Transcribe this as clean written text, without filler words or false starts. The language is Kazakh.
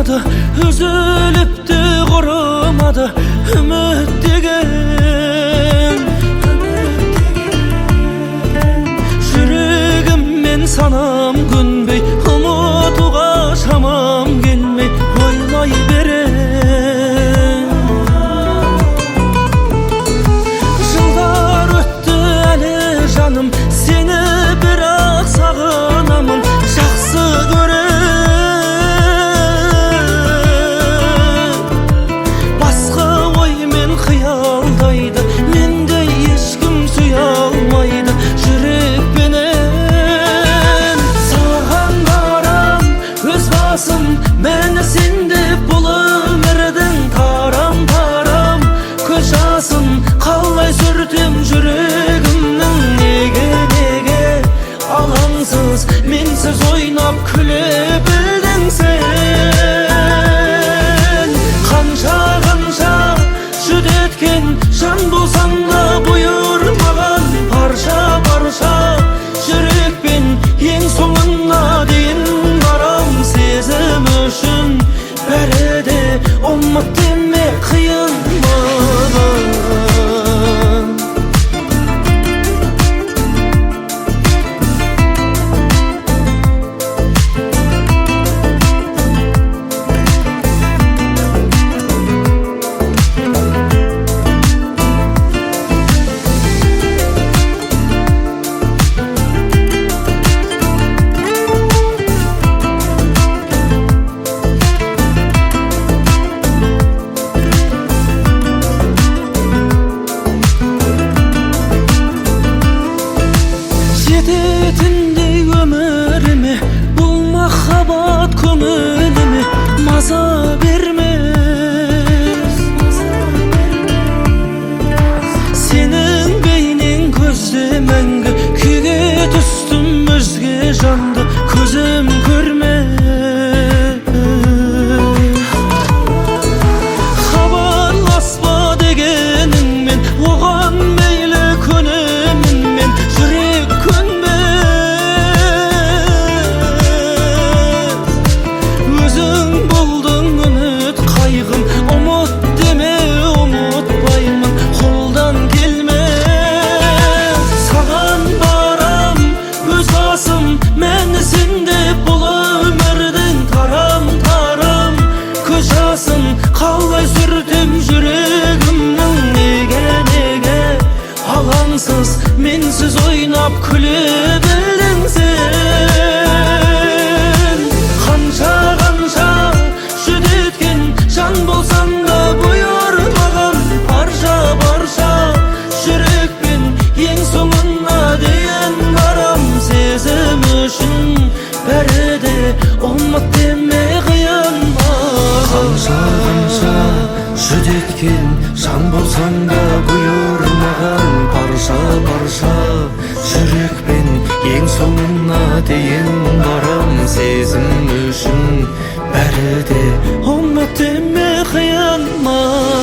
olmadı, üzülüptü kurumadı ümit degen. Yüreğimmen sanam günbey, umutuğa şamam gelmey, koymay beren. Yıllar öttü eli canım, seni bırak sağınamın, жақсы көрем. Басқа оймен қиялдайды, мендей ешкім сүйе алмайды жүрекпенен. Саған барам өз басым, мені сен деп бұл өмірдің тарам-тарам көз жасын қалай сүртем жүрегімнің. Неге алаңсыз менсіз ойнап күле білдің сен? Қанша жүдеткен жан болсаң да бұйырмаған, парша жүрекпен ең соңына дейін барам. Сезім үшін бәрі де ұмыт деме, қиын маған. Жететіндей өміріме бұл махаббат көңіліме маза бермес. Сенің бейнең көзде мәңгі, күйге түстім өзге жанды көзім көрмес. Хабарласпа дегеніңмен оған мейлі көнемін мен, жүрек өзің болдың үміт қайғым, ұмыт деме ұмытпаймын, қолдан келмес. Саған барам өз басым, мені сен деп бұл өмірдің тарам-тарам көз жасын қалай сүртем жүрегімнің. Неге алаңсыз менсіз ойнап күле білдің сен? Қанша жүдеткен жан болсаң да бұйырмаған, парша жүрекпен ең соңына дейін барам. Сезім үшін бәрі де ұмыт деме, қиын маған. Қанша жүдеткен жан болсаң да бұйырмаған, парша жүрекпен ең соңына дейін барам. Сезім үшін бәрі де ұмыт деме, қиын маған.